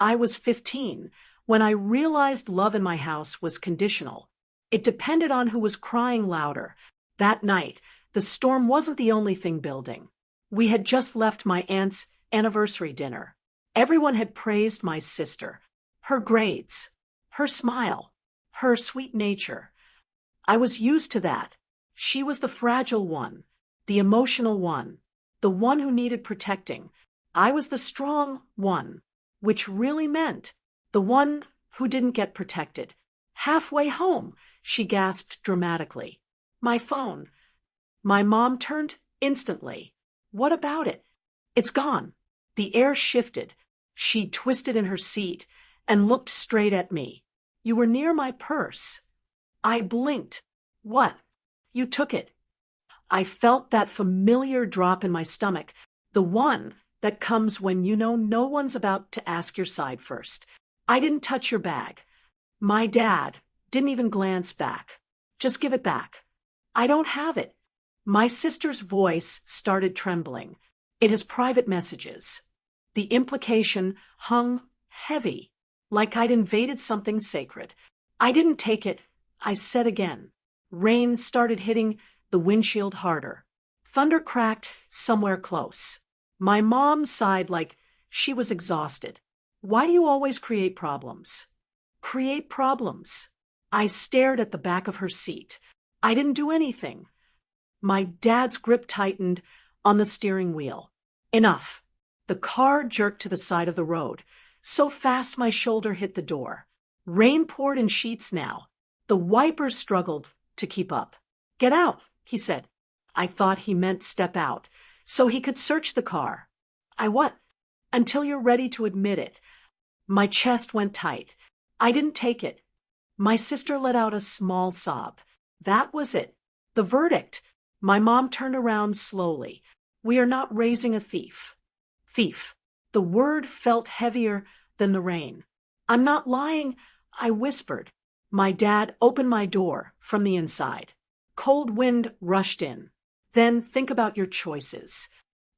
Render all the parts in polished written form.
I was 15 when I realized love in my house was conditional. It depended on who was crying louder. That night, the storm wasn't the only thing building. We had just left my aunt's anniversary dinner. Everyone had praised my sister, her grades, her smile, her sweet nature. I was used to that. She was the fragile one, the emotional one, the one who needed protecting. I was the strong one, which really meant the one who didn't get protected. Halfway home, she gasped dramatically. My phone. My mom turned instantly. What about it? It's gone. The air shifted. She twisted in her seat and looked straight at me. You were near my purse. I blinked. What? You took it. I felt that familiar drop in my stomach, the one that comes when you know no one's about to ask your side first. I didn't touch your bag. My dad didn't even glance back. Just give it back. I don't have it. My sister's voice started trembling. It is private messages. The implication hung heavy, like I'd invaded something sacred. I didn't take it, I said again. Rain started hitting the windshield harder. Thunder cracked somewhere close. My mom sighed like she was exhausted. Why do you always create problems? Create problems. I stared at the back of her seat. I didn't do anything. My dad's grip tightened on the steering wheel. Enough. The car jerked to the side of the road, so fast my shoulder hit the door. Rain poured in sheets now. The wipers struggled to keep up. Get out, he said. I thought he meant step out, so he could search the car. I what? Until you're ready to admit it. My chest went tight. I didn't take it. My sister let out a small sob. That was it. The verdict. My mom turned around slowly. We are not raising a thief. Thief. The word felt heavier than the rain. I'm not lying, I whispered. My dad opened my door from the inside. Cold wind rushed in. Then think about your choices.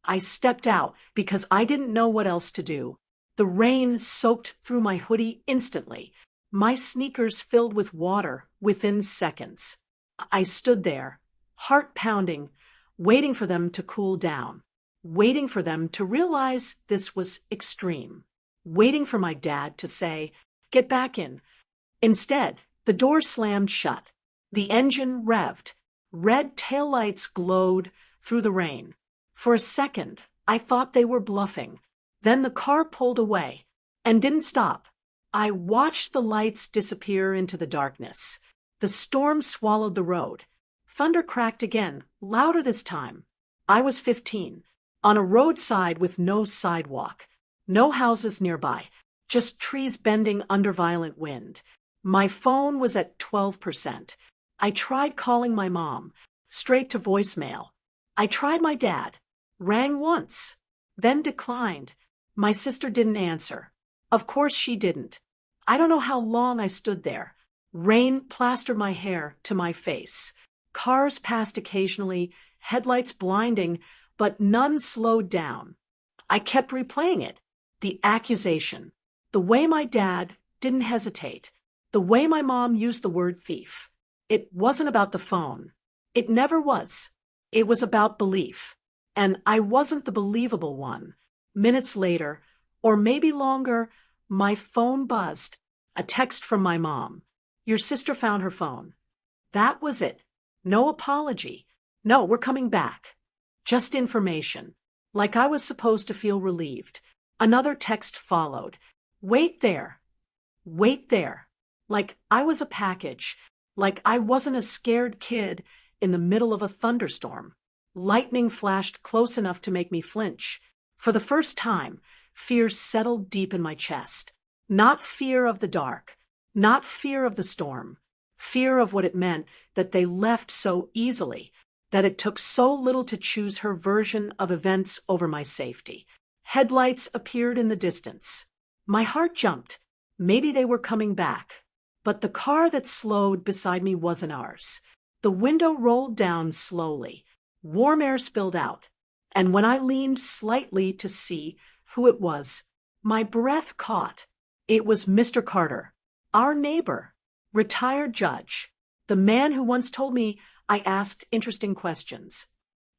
I stepped out because I didn't know what else to do. The rain soaked through my hoodie instantly. My sneakers filled with water within seconds. I stood there, heart pounding, waiting for them to cool down, waiting for them to realize this was extreme, waiting for my dad to say, "Get back in." Instead, the door slammed shut. The engine revved. Red taillights glowed through the rain. For a second, I thought they were bluffing. Then the car pulled away and didn't stop. I watched the lights disappear into the darkness. The storm swallowed the road. Thunder cracked again, louder this time. I was 15, on a roadside with no sidewalk, no houses nearby, just trees bending under violent wind. My phone was at 12%. I tried calling my mom, straight to voicemail. I tried my dad, rang once, then declined. My sister didn't answer. Of course she didn't. I don't know how long I stood there. Rain plastered my hair to my face. Cars passed occasionally, headlights blinding, but none slowed down. I kept replaying it. The accusation. The way my dad didn't hesitate. The way my mom used the word thief. It wasn't about the phone. It never was. It was about belief. And I wasn't the believable one. Minutes later, or maybe longer, my phone buzzed. A text from my mom. Your sister found her phone. That was it. No apology. No, we're coming back. Just information. Like I was supposed to feel relieved. Another text followed. Wait there. Wait there. Like I was a package. Like I wasn't a scared kid in the middle of a thunderstorm. Lightning flashed close enough to make me flinch. For the first time, fear settled deep in my chest. Not fear of the dark. Not fear of the storm. Fear of what it meant that they left so easily, that it took so little to choose her version of events over my safety. Headlights appeared in the distance. My heart jumped. Maybe they were coming back. But the car that slowed beside me wasn't ours. The window rolled down slowly. Warm air spilled out. And when I leaned slightly to see who it was, my breath caught. It was Mr. Carter, our neighbor, retired judge, the man who once told me I asked interesting questions.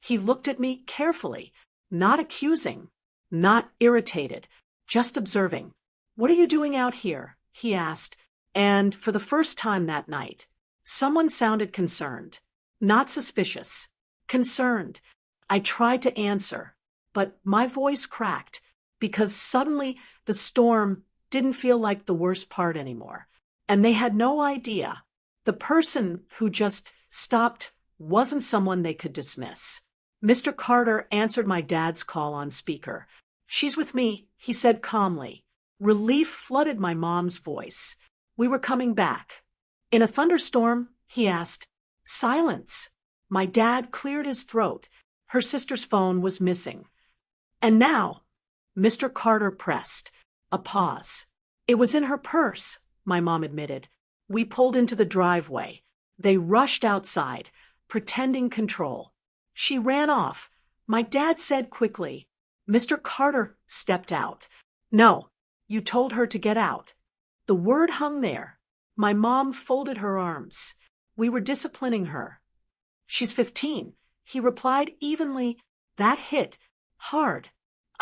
He looked at me carefully, not accusing, not irritated, just observing. "What are you doing out here?" he asked, and for the first time that night, someone sounded concerned, not suspicious, concerned. I tried to answer, but my voice cracked because suddenly the storm didn't feel like the worst part anymore, and they had no idea. The person who just stopped wasn't someone they could dismiss. Mr. Carter answered my dad's call on speaker. "She's with me," he said calmly. Relief flooded my mom's voice. We were coming back. "In a thunderstorm?" he asked. Silence. My dad cleared his throat. Her sister's phone was missing. "And now?" Mr. Carter pressed. A pause. "It was in her purse," my mom admitted. We pulled into the driveway. They rushed outside, pretending control. "She ran off," my dad said quickly. Mr. Carter stepped out. "No, you told her to get out." The word hung there. My mom folded her arms. "We were disciplining her." "She's 15, he replied evenly. That hit hard.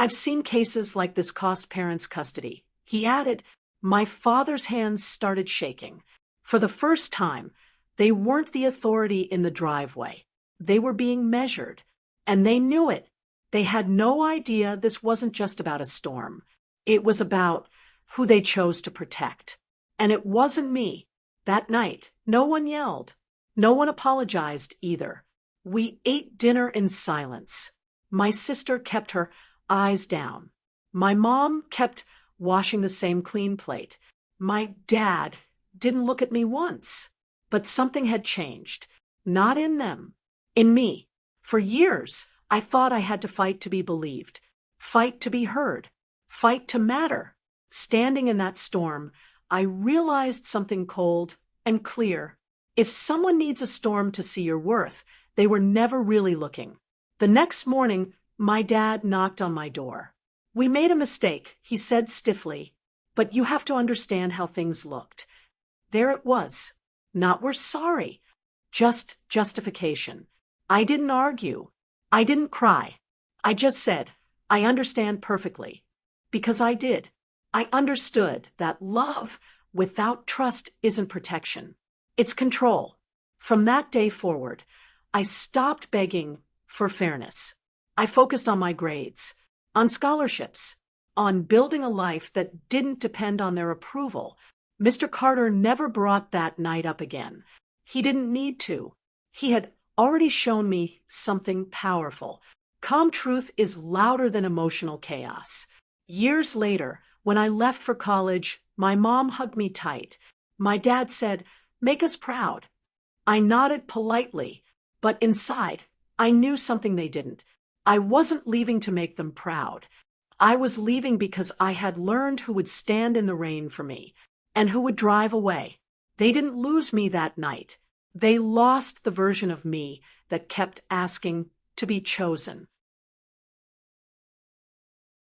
"I've seen cases like this cost parents custody," he added. My father's hands started shaking. For the first time, they weren't the authority in the driveway. They were being measured, and they knew it. They had no idea this wasn't just about a storm. It was about who they chose to protect. And it wasn't me. That night, no one yelled. No one apologized either. We ate dinner in silence. My sister kept her eyes down. My mom kept washing the same clean plate. My dad didn't look at me once. But something had changed. Not in them. In me. For years, I thought I had to fight to be believed. Fight to be heard. Fight to matter. Standing in that storm, I realized something cold and clear. If someone needs a storm to see your worth, they were never really looking. The next morning, my dad knocked on my door. "We made a mistake," he said stiffly, "but you have to understand how things looked." There it was. Not "we're sorry," just justification. I didn't argue. I didn't cry. I just said, "I understand perfectly." Because I did. I understood that love without trust isn't protection. It's control. From that day forward, I stopped begging for fairness. I focused on my grades, on scholarships, on building a life that didn't depend on their approval. Mr. Carter never brought that night up again. He didn't need to. He had already shown me something powerful. Calm truth is louder than emotional chaos. Years later, when I left for college, my mom hugged me tight. My dad said, "Make us proud." I nodded politely, but inside, I knew something they didn't. I wasn't leaving to make them proud. I was leaving because I had learned who would stand in the rain for me and who would drive away. They didn't lose me that night. They lost the version of me that kept asking to be chosen.